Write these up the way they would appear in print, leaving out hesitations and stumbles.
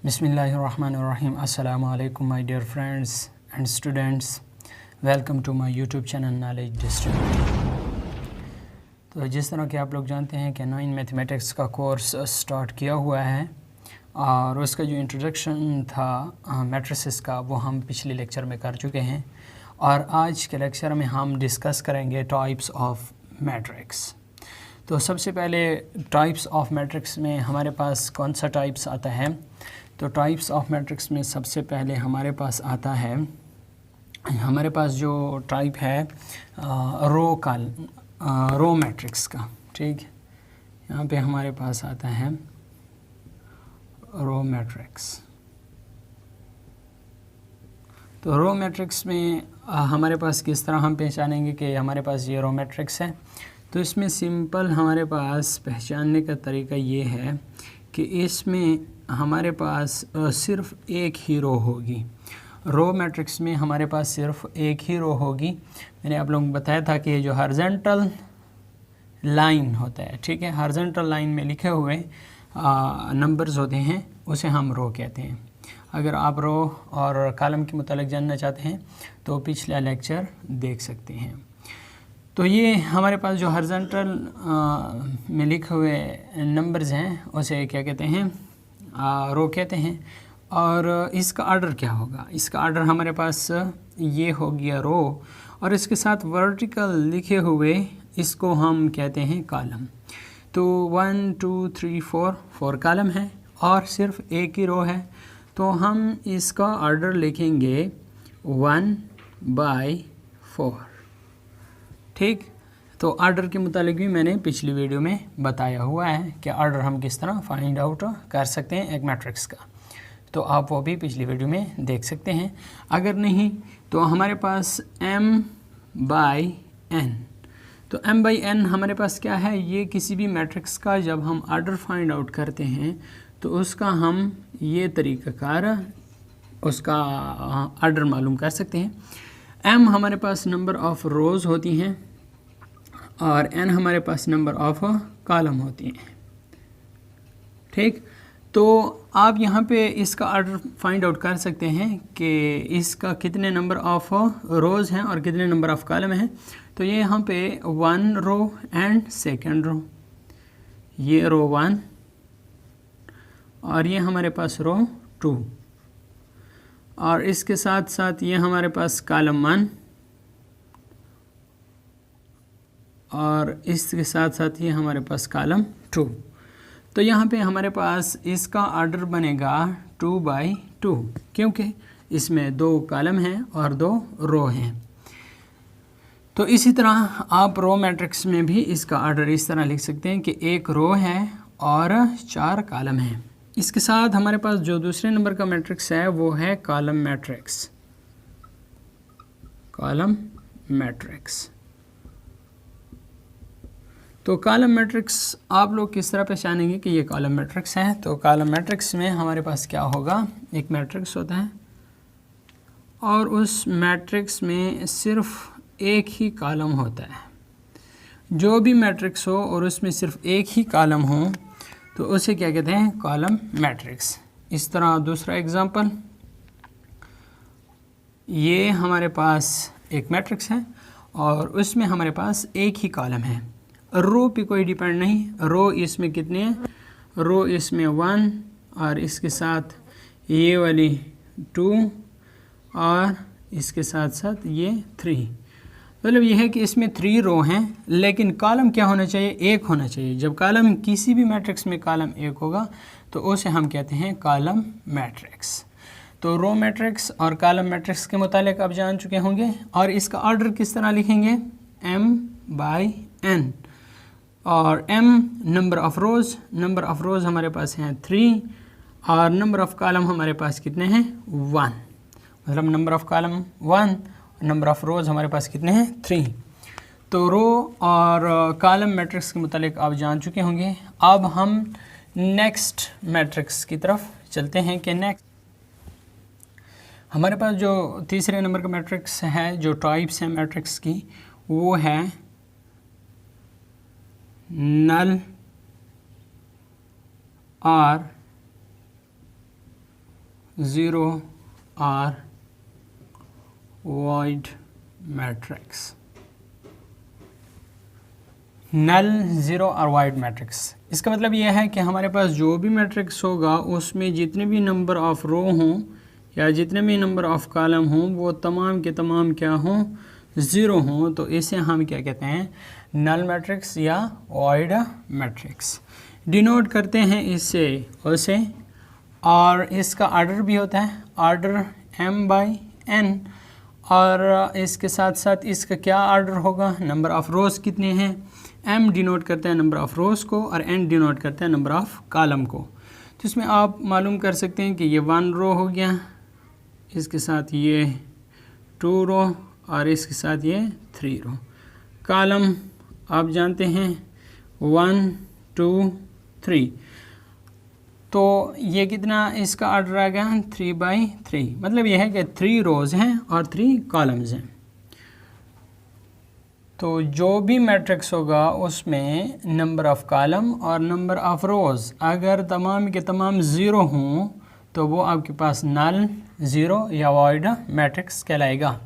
Bismillahirrahmanirrahim. Assalamu alaikum my dear friends and students. Welcome to my YouTube channel Knowledge District. तो जिस तरह कि आप लोग जानते हैं कि 9 मैथमेटिक्स का कोर्स स्टार्ट किया हुआ है और उसका जो इंट्रोडक्शन था मैट्रिसेस का वो हम पिछले लेक्चर में कर चुके हैं और आज के लेक्चर में हम डिस्कस करेंगे टाइप्स ऑफ मैट्रिक्स। तो सबसे पहले टाइप्स ऑफ मैट्रिक्स में हमारे पास कौन सा टाइप्स आता है? तो टाइप्स ऑफ मैट्रिक्स में सबसे पहले हमारे पास आता है, हमारे पास जो टाइप है रो मैट्रिक्स का। ठीक, यहाँ पे हमारे पास आता है रो मैट्रिक्स। तो रो मैट्रिक्स में हमारे पास किस तरह हम पहचानेंगे कि हमारे पास ये रो मैट्रिक्स है? तो इसमें सिंपल हमारे पास पहचानने का तरीका ये है कि इसमें हमारे पास सिर्फ एक ही रो होगी। रो मैट्रिक्स में हमारे पास सिर्फ एक ही रो होगी। मैंने आप लोगों को बताया था कि जो हॉरिजॉन्टल लाइन होता है, ठीक है, हॉरिजॉन्टल लाइन में लिखे हुए नंबर्स होते हैं उसे हम रो कहते हैं। अगर आप रो और कॉलम के मुतालिक जानना चाहते हैं तो पिछला लेक्चर देख सकते हैं। तो ये हमारे पास जो हॉरिजॉन्टल में लिखे हुए नंबर्स हैं उसे क्या कहते हैं? रो कहते हैं। और इसका ऑर्डर क्या होगा? इसका ऑर्डर हमारे पास ये हो गया रो और इसके साथ वर्टिकल लिखे हुए इसको हम कहते हैं कॉलम। तो 1 2 3 4 कॉलम है और सिर्फ एक ही रो है। तो हम इसका ऑर्डर लिखेंगे 1/4। ठीक, तो ऑर्डर के मुतालिक भी मैंने पिछली वीडियो में बताया हुआ है कि ऑर्डर हम किस तरह फाइंड आउट कर सकते हैं एक मैट्रिक्स का। तो आप वो भी पिछली वीडियो में देख सकते हैं। अगर नहीं तो हमारे पास m/n। तो m/n हमारे पास क्या है? ये किसी भी मैट्रिक्स का जब हम ऑर्डर फाइंड आउट करते हैं तो उसका हम ये तरीक़ाकार उसका ऑर्डर मालूम कर सकते हैं। m हमारे पास नंबर ऑफ़ रोज़ होती हैं और n हमारे पास नंबर ऑफ़ कॉलम होती हैं। ठीक, तो आप यहाँ पे इसका ऑर्डर फाइंड आउट कर सकते हैं कि इसका कितने नंबर ऑफ़ रोज़ हैं और कितने नंबर ऑफ़ कॉलम हैं। तो ये यहाँ पे 1 रो एंड सेकेंड रो, ये रो 1 और ये हमारे पास रो 2 और इसके साथ साथ ये हमारे पास कॉलम 1 और इसके साथ साथ ये हमारे पास कॉलम 2। तो यहाँ पे हमारे पास इसका ऑर्डर बनेगा 2/2 क्योंकि इसमें 2 कॉलम हैं और 2 रो हैं। तो इसी तरह आप रो मैट्रिक्स में भी इसका ऑर्डर इस तरह लिख सकते हैं कि एक रो है और 4 कॉलम हैं। इसके साथ हमारे पास जो दूसरे नंबर का मैट्रिक्स है वो है कॉलम मैट्रिक्स। कॉलम मैट्रिक्स, तो कॉलम मैट्रिक्स आप लोग किस तरह पहचानेंगे कि ये कॉलम मैट्रिक्स है? तो कॉलम मैट्रिक्स में हमारे पास क्या होगा? एक मैट्रिक्स होता है और उस मैट्रिक्स में सिर्फ एक ही कॉलम होता है। जो भी मैट्रिक्स हो और उसमें सिर्फ एक ही कॉलम हो तो उसे क्या कहते हैं? Column matrix. इस तरह दूसरा एग्जांपल, ये हमारे पास एक मैट्रिक्स है और उसमें हमारे पास एक ही कॉलम है, रो पे कोई डिपेंड नहीं। रो इसमें कितने हैं? रो इसमें 1 और इसके साथ ये वाली 2 और इसके साथ साथ ये 3। मतलब ये है कि इसमें 3 रो हैं लेकिन कॉलम क्या होना चाहिए? एक होना चाहिए। जब कॉलम किसी भी मैट्रिक्स में कॉलम एक होगा तो उसे हम कहते हैं कॉलम मैट्रिक्स। तो रो मैट्रिक्स और कॉलम मैट्रिक्स के मुतालिक आप जान चुके होंगे। और इसका ऑर्डर किस तरह लिखेंगे? m/n और m number of rows, number of rows हमारे पास हैं 3 और नंबर ऑफ़ कॉलम हमारे पास कितने हैं? 1। मतलब number of column 1, number of rows हमारे पास कितने हैं? 3। तो रो और कॉलम मैट्रिक्स के मुतालिक आप जान चुके होंगे। अब हम नेक्स्ट मैट्रिक्स की तरफ चलते हैं कि नेक्स्ट हमारे पास जो तीसरे नंबर का मैट्रिक्स है, जो टाइप्स हैं मैट्रिक्स की, वो है नल और ज़ीरो और वॉइड मैट्रिक्स। नल, ज़ीरो और वाइड मैट्रिक्स, इसका मतलब यह है कि हमारे पास जो भी मैट्रिक्स होगा उसमें जितने भी नंबर ऑफ़ रो हों या जितने भी नंबर ऑफ़ कॉलम हों वो तमाम के तमाम क्या हों, ज़ीरो हों, तो इसे हम क्या कहते हैं, नल मैट्रिक्स या वाइड मैट्रिक्स। डिनोट करते हैं इससे उसे, और इसका आर्डर भी होता है, आर्डर m/n, और इसके साथ साथ इसका क्या आर्डर होगा, नंबर ऑफ़ रोज़ कितने हैं, m डिनोट करता है नंबर ऑफ़ रोज़ को और n डिनोट करता है नंबर ऑफ़ कॉलम को। तो इसमें आप मालूम कर सकते हैं कि ये 1 रो हो गया, इसके साथ ये 2 रो और इसके साथ ये 3 रो। कॉलम आप जानते हैं 1 2 3, तो ये कितना इसका आर्डर आ गया 3/3, मतलब यह है कि 3 रोज़ हैं और 3 कॉलम्स हैं। तो जो भी मैट्रिक्स होगा उसमें नंबर ऑफ़ कॉलम और नंबर ऑफ़ रोज़ अगर तमाम के तमाम ज़ीरो हों तो वो आपके पास नल, ज़ीरो या वॉइड मैट्रिक्स कहलाएगा।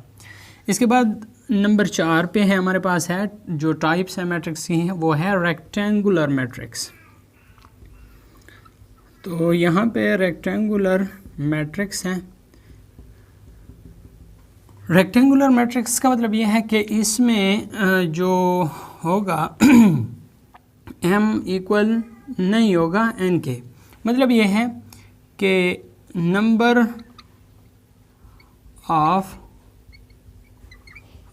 इसके बाद नंबर 4 पे है हमारे पास है जो टाइप्स है मैट्रिक्स की हैं, वो है रेक्टेंगुलर मैट्रिक्स। तो यहाँ पे रेक्टेंगुलर मैट्रिक्स हैं। रेक्टेंगुलर मैट्रिक्स का मतलब ये है कि इसमें जो होगा m इक्वल नहीं होगा n के, मतलब ये है कि नंबर ऑफ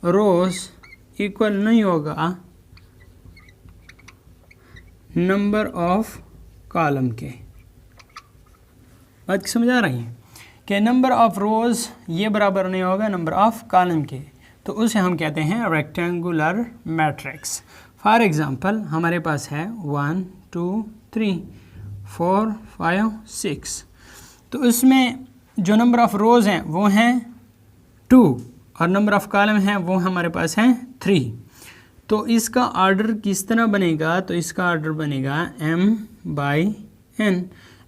रोज़ इक्वल नहीं होगा नंबर ऑफ कॉलम के। बात समझ आ रही है कि नंबर ऑफ़ रोज़ ये बराबर नहीं होगा नंबर ऑफ़ कॉलम के, तो उसे हम कहते हैं रेक्टेंगुलर मैट्रिक्स। फॉर एग्ज़ाम्पल हमारे पास है 1 2 3 4 5 6, तो इसमें जो नंबर ऑफ़ रोज़ हैं वो हैं 2 और नंबर ऑफ़ कॉलम हैं वो हमारे पास हैं 3। तो इसका आर्डर किस तरह बनेगा, तो इसका आर्डर बनेगा m/n,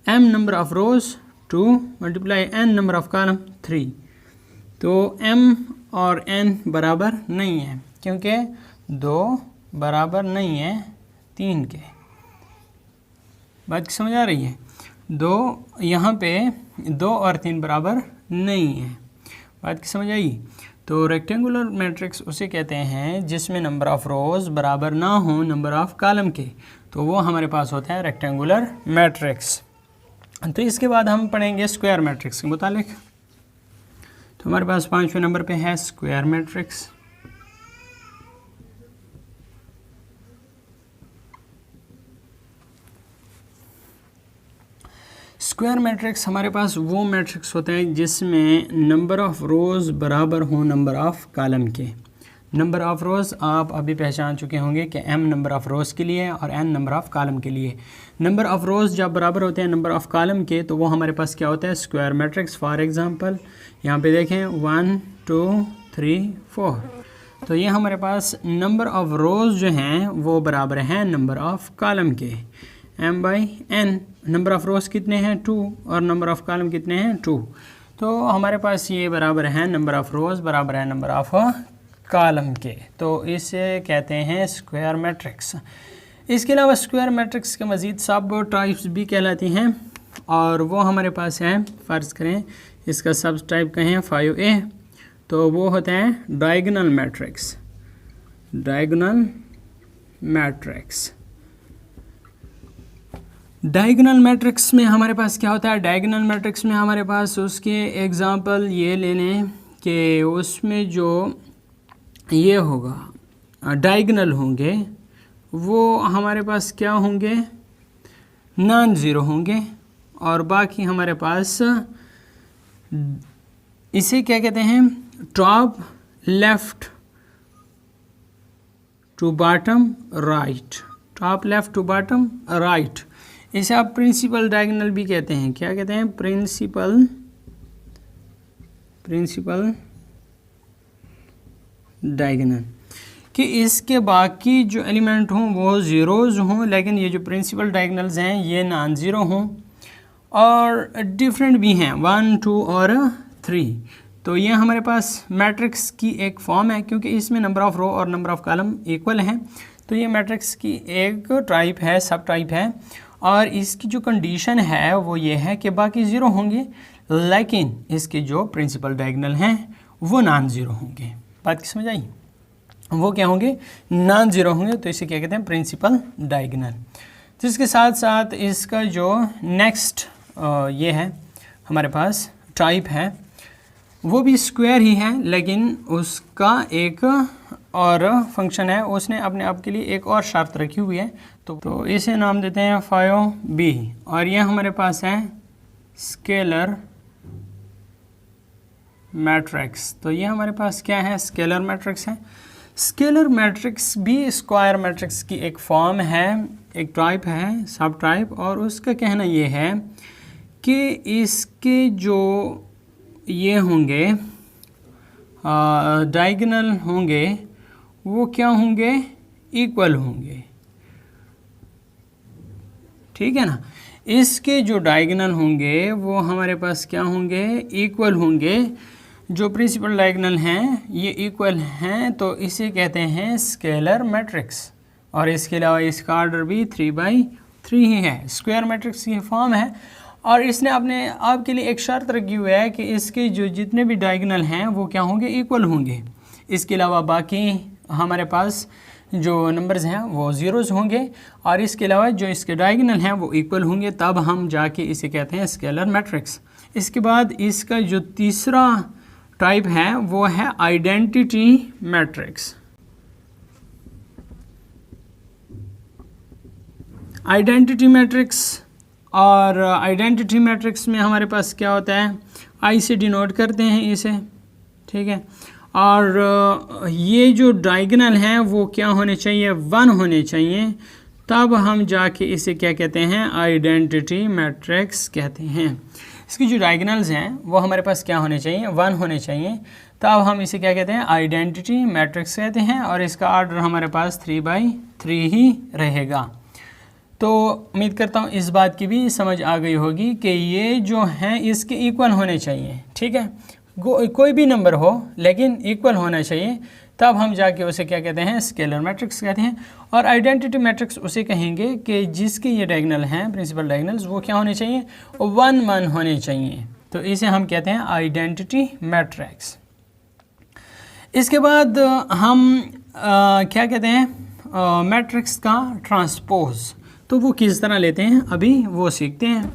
m number of rows 2 multiply n number of column 3। तो m और n बराबर नहीं है क्योंकि 2 बराबर नहीं है 3 के। बात समझ आ रही है, 2 यहाँ पे 2 और 3 बराबर नहीं है। बात की समझ आई। तो रेक्टेंगुलर मैट्रिक्स उसे कहते हैं जिसमें नंबर ऑफ़ रोज़ बराबर ना हो नंबर ऑफ़ कॉलम के, तो वो हमारे पास होता है रेक्टेंगुलर मैट्रिक्स। तो इसके बाद हम पढ़ेंगे स्क्वायर मैट्रिक्स के मुतालिक। तो हमारे पास 5वें नंबर पे है स्क्वायर मैट्रिक्स। स्क्वायर मैट्रिक्स हमारे पास वो मैट्रिक्स होता है जिसमें नंबर ऑफ़ रोज़ बराबर हो नंबर ऑफ़ कॉलम के। नंबर ऑफ़ रोज़ आप अभी पहचान चुके होंगे कि m नंबर ऑफ़ रोज़ के लिए और n नंबर ऑफ़ कॉलम के लिए। नंबर ऑफ़ रोज़ जब बराबर होते हैं नंबर ऑफ़ कॉलम के तो वो हमारे पास क्या होता है, स्क्वायर मैट्रिक्स। फॉर एग्ज़ाम्पल यहाँ पे देखें 1 2 3 4, तो ये हमारे पास नंबर ऑफ़ रोज़ जो हैं वो बराबर हैं नंबर ऑफ़ कॉलम के, m/n। नंबर ऑफ़ रोज़ कितने हैं 2 और नंबर ऑफ़ कॉलम कितने हैं 2, तो हमारे पास ये बराबर है नंबर ऑफ़ रोज़ बराबर है नंबर ऑफ़ कॉलम के, तो इसे कहते हैं स्क्वायर मैट्रिक्स। इसके अलावा स्क्वायर मैट्रिक्स के मज़ीद सब टाइप्स भी कहलाती हैं और वो हमारे पास हैं। फ़र्ज़ करें इसका सब टाइप कहें 5A, तो वो होता है diagonal matrix. Diagonal matrix, diagonal matrix में हमारे पास क्या होता है, डायगोनल मैट्रिक्स में हमारे पास उसके एग्ज़ाम्पल ये ले लें कि उसमें जो ये होगा डायगोनल होंगे वो हमारे पास क्या होंगे, नॉन ज़ीरो होंगे, और बाकी हमारे पास इसे क्या कहते हैं, top left to bottom right, top left to bottom right. इसे आप प्रिंसिपल डायगोनल भी कहते हैं। क्या कहते हैं, प्रिंसिपल डायगोनल, कि इसके बाकी जो एलिमेंट हों वो ज़ीरोज़ हों लेकिन ये जो प्रिंसिपल डायगोनल्स हैं ये नॉन ज़ीरो हों, और डिफरेंट भी हैं 1, 2 और 3। तो ये हमारे पास मैट्रिक्स की एक फॉर्म है, क्योंकि इसमें नंबर ऑफ़ रो और नंबर ऑफ़ कॉलम इक्वल हैं। तो ये मैट्रिक्स की एक टाइप है, सब टाइप है। और इसकी जो कंडीशन है वो ये है कि बाकी ज़ीरो होंगे, लेकिन इसके जो प्रिंसिपल डायगोनल हैं वो नॉन ज़ीरो होंगे। बात की समझ आई? वो क्या होंगे? नॉन ज़ीरो होंगे। तो इसे क्या कहते हैं? Principal diagonal. तो इसके साथ साथ इसका जो नेक्स्ट ये है हमारे पास टाइप है, वो भी स्क्वायर ही है, लेकिन उसका एक और फंक्शन है, उसने अपने आप के लिए एक और शर्त रखी हुई है। तो इसे नाम देते हैं फायो बी। और ये हमारे पास है स्केलर मैट्रिक्स। तो ये हमारे पास क्या है? स्केलर मैट्रिक्स है। स्केलर मैट्रिक्स भी स्क्वायर मैट्रिक्स की एक फॉर्म है, एक टाइप है, सब टाइप। और उसका कहना ये है कि इसके जो ये होंगे डायगोनल होंगे वो क्या होंगे? इक्वल होंगे। ठीक है ना? इसके जो डायगोनल होंगे वो हमारे पास क्या होंगे? इक्वल होंगे। जो प्रिंसिपल डायगोनल हैं ये इक्वल हैं, तो इसे कहते हैं स्केलर मैट्रिक्स। और इसके अलावा इसका ऑर्डर भी 3/3 ही है। स्क्वायर मैट्रिक्स की फॉर्म है। और इसने अपने आपके लिए एक शर्त रखी हुई है कि इसके जो जितने भी डायगोनल हैं वो क्या होंगे? इक्वल होंगे। इसके अलावा बाकी हमारे पास जो नंबर्स हैं वो ज़ीरोज़ होंगे, और इसके अलावा जो इसके डायगोनल हैं वो इक्वल होंगे, तब हम जाके इसे कहते हैं स्केलर मैट्रिक्स। इसके बाद इसका जो तीसरा टाइप है वो है आइडेंटिटी मैट्रिक्स। आइडेंटिटी मैट्रिक्स, और आइडेंटिटी मैट्रिक्स में हमारे पास क्या होता है? आई से डिनोट करते हैं इसे। ठीक है? और ये जो डायगोनल हैं वो क्या होने चाहिए? 1 होने चाहिए, तब हम जाके इसे क्या कहते हैं? आइडेंटिटी मैट्रिक्स कहते हैं। इसकी जो डायगोनल्स हैं वो हमारे पास क्या होने चाहिए? 1 होने चाहिए, तब हम इसे क्या कहते हैं? आइडेंटिटी मैट्रिक्स कहते हैं। और इसका ऑर्डर हमारे पास 3/3 ही रहेगा। तो उम्मीद करता हूँ इस बात की भी समझ आ गई होगी कि ये जो हैं इसके इक्वल होने चाहिए। ठीक है? कोई भी नंबर हो लेकिन इक्वल होना चाहिए, तब हम जाके उसे क्या कहते हैं? स्केलर मैट्रिक्स कहते हैं। और आइडेंटिटी मैट्रिक्स उसे कहेंगे कि जिसके ये डायगोनल हैं, प्रिंसिपल डायगोनल्स, वो क्या होने चाहिए? 1 होने चाहिए। तो इसे हम कहते हैं आइडेंटिटी मैट्रिक्स। इसके बाद हम क्या कहते हैं? मैट्रिक्स का ट्रांसपोज। तो वो किस तरह लेते हैं अभी वो सीखते हैं।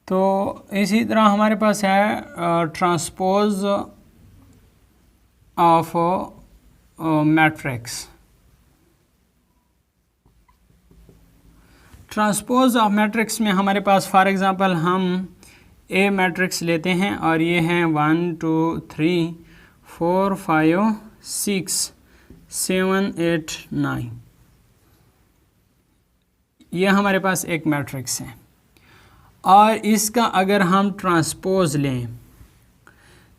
तो इसी तरह हमारे पास है transpose of matrix. Transpose of matrix में हमारे पास फॉर एग्ज़ाम्पल हम ए मैट्रिक्स लेते हैं, और ये हैं 1 2 3 4 5 6 7 8 9। ये हमारे पास एक मैट्रिक्स है। और इसका अगर हम ट्रांसपोज लें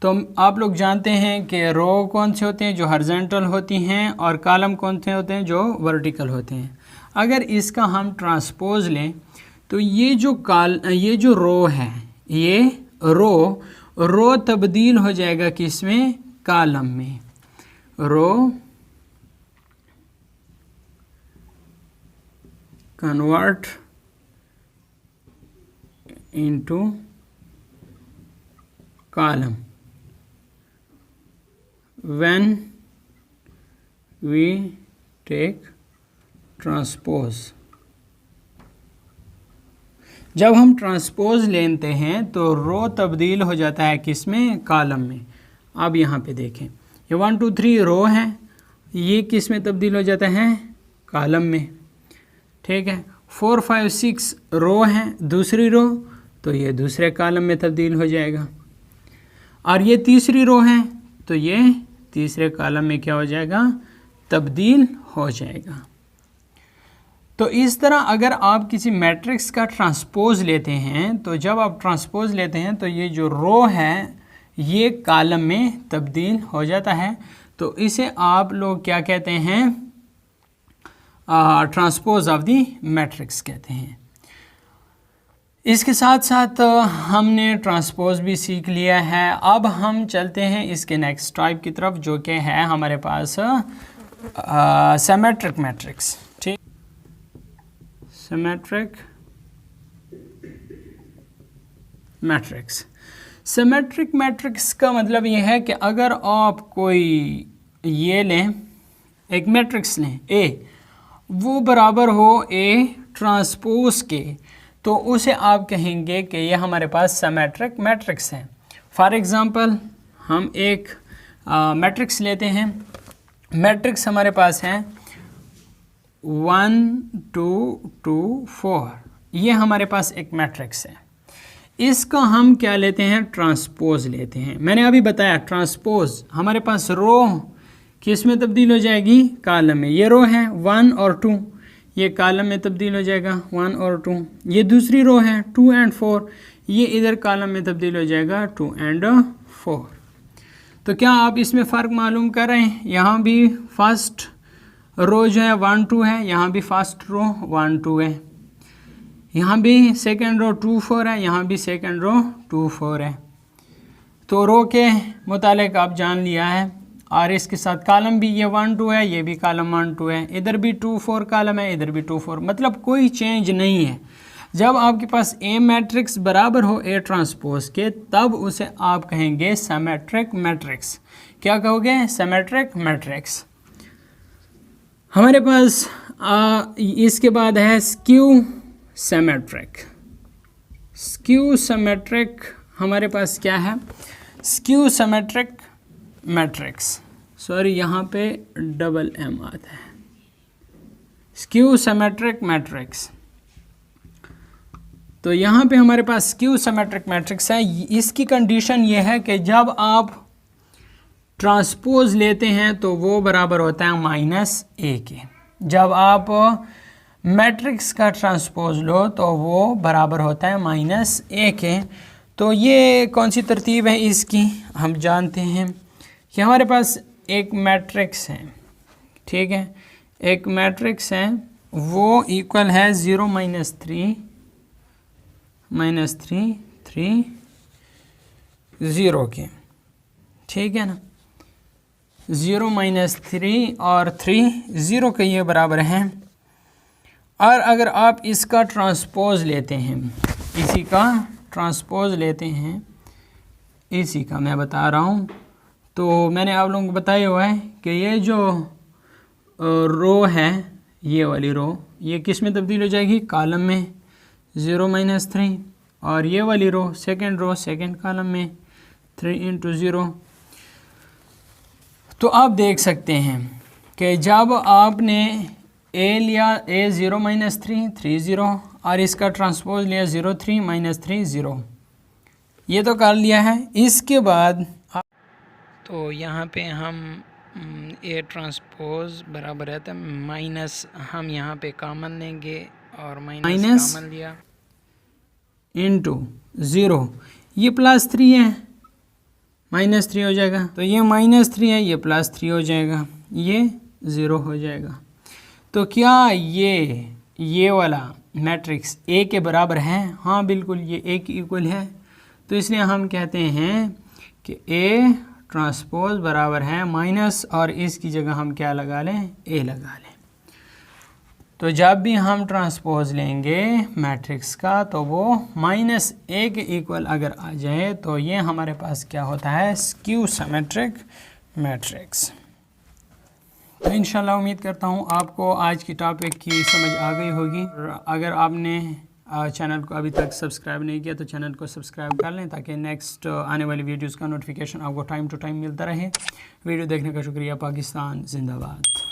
तो आप लोग जानते हैं कि रो कौन से होते हैं? जो हॉरिजॉन्टल होती हैं, और कॉलम कौन से होते हैं? जो वर्टिकल होते हैं। अगर इसका हम ट्रांसपोज लें तो ये जो रो है, ये रो तब्दील हो जाएगा किसमें? कॉलम में। रो convert into column when we take transpose। जब हम ट्रांसपोज लेते हैं तो रो तब्दील हो जाता है किसमें? कॉलम में। अब यहाँ पे देखें, ये 1 2 3 रो है, ये किस में तब्दील हो जाता है? कॉलम में। ठीक है? 4 5 6 रो है, दूसरी रो, तो ये दूसरे कॉलम में तब्दील हो जाएगा। और ये तीसरी रो है, तो ये तीसरे कॉलम में क्या हो जाएगा? तब्दील हो जाएगा। तो इस तरह अगर आप किसी मैट्रिक्स का ट्रांसपोज लेते हैं, तो जब आप ट्रांसपोज लेते हैं तो ये जो रो है ये कॉलम में तब्दील हो जाता है। तो इसे आप लोग क्या कहते हैं? ट्रांसपोज ऑफ द मैट्रिक्स कहते हैं। इसके साथ साथ हमने ट्रांसपोज भी सीख लिया है। अब हम चलते हैं इसके नेक्स्ट टाइप की तरफ, जो कि है हमारे पास सिमेट्रिक मैट्रिक्स। ठीक, सिमेट्रिक मैट्रिक्स। सिमेट्रिक मैट्रिक्स का मतलब ये है कि अगर आप कोई ये लें, एक मैट्रिक्स लें ए, वो बराबर हो ए ट्रांसपोज के, तो उसे आप कहेंगे कि ये हमारे पास सिमेट्रिक मैट्रिक्स है। फॉर एग्ज़ाम्पल हम एक मैट्रिक्स लेते हैं। मैट्रिक्स हमारे पास है 1 2 2 4, ये हमारे पास एक मैट्रिक्स है। इसका हम क्या लेते हैं, ट्रांसपोज लेते हैं। मैंने अभी बताया ट्रांसपोज हमारे पास रो किस में तब्दील हो जाएगी, कॉलम में। ये रो है 1 और 2, ये कॉलम में तब्दील हो जाएगा 1 और 2। ये दूसरी रो है 2 एंड 4, ये इधर कॉलम में तब्दील हो जाएगा 2 एंड 4। तो क्या आप इसमें फ़र्क मालूम कर रहे हैं? यहाँ भी फर्स्ट रो जो है 1 2 है, यहाँ भी फर्स्ट रो 1 2 है, यहाँ भी सेकेंड रो 2 4 है, यहाँ भी सेकेंड रो 2 4 है। तो रो के मुतालिक आप जान लिया है। और इसके साथ कॉलम भी ये 1 2 है, ये भी कॉलम 1 2 है, इधर भी 2 4 कॉलम है, इधर भी 2 4, मतलब कोई चेंज नहीं है। जब आपके पास ए मैट्रिक्स बराबर हो ए ट्रांसपोज के, तब उसे आप कहेंगे सिमेट्रिक मैट्रिक्स। क्या कहोगे, सिमेट्रिक मैट्रिक्स। हमारे पास इसके बाद है स्क्यू सिमेट्रिक। स्क्यू सिमेट्रिक हमारे पास क्या है, स्क्यू सिमेट्रिक मैट्रिक्स, सॉरी यहाँ पे डबल एम आता है, स्क्यू सिमेट्रिक मैट्रिक्स। तो यहाँ पे हमारे पास स्क्यू सिमेट्रिक मैट्रिक्स है। इसकी कंडीशन ये है कि जब आप ट्रांसपोज लेते हैं तो वो बराबर होता है -a के। जब आप मैट्रिक्स का ट्रांसपोज लो तो वो बराबर होता है -a के। तो ये कौन सी तरतीब है इसकी, हम जानते हैं कि हमारे पास एक मैट्रिक्स है, ठीक है, एक मैट्रिक्स है, वो इक्वल है 0 -3 -3 3 0 के, ठीक है ना। 0 -3 और 3 0 के ये बराबर हैं। और अगर आप इसका ट्रांसपोज लेते हैं, इसी का ट्रांसपोज लेते हैं, इसी का मैं बता रहा हूँ, तो मैंने आप लोगों को बताया हुआ है कि ये जो रो है, ये वाली रो, ये किस में तब्दील हो जाएगी, कॉलम में 0 -3, और ये वाली row second row second column में 3 × 0। तो आप देख सकते हैं कि जब आपने ए लिया, ए 0 -3 3 0, और इसका ट्रांसपोज लिया 0 3 -3 0, ये तो कर लिया है। इसके बाद तो यहाँ पे हम ए ट्रांसपोज बराबर रहता है माइनस, हम यहाँ पे कॉमन लेंगे और माइनस कॉमन लिया इनटू 0, ये +3 है, -3 हो जाएगा। तो ये -3 है, ये +3 हो जाएगा, ये 0 हो जाएगा। तो क्या ये वाला मैट्रिक्स ए के बराबर है? हाँ बिल्कुल, ये ए की इक्वल है। तो इसलिए हम कहते हैं कि ए ट्रांसपोज बराबर है माइनस, और इसकी जगह हम क्या लगा लें, ए लगा लें। तो जब भी हम ट्रांसपोज लेंगे मैट्रिक्स का, तो वो -a के इक्वल अगर आ जाए, तो ये हमारे पास क्या होता है, स्क्यू सिमेट्रिक मैट्रिक्स। तो इंशाल्लाह उम्मीद करता हूँ आपको आज की टॉपिक की समझ आ गई होगी। अगर आपने चैनल को अभी तक सब्सक्राइब नहीं किया तो चैनल को सब्सक्राइब कर लें, ताकि नेक्स्ट आने वाली वीडियोस का नोटिफिकेशन आपको टाइम टू टाइम मिलता रहे। वीडियो देखने का शुक्रिया। पाकिस्तान जिंदाबाद।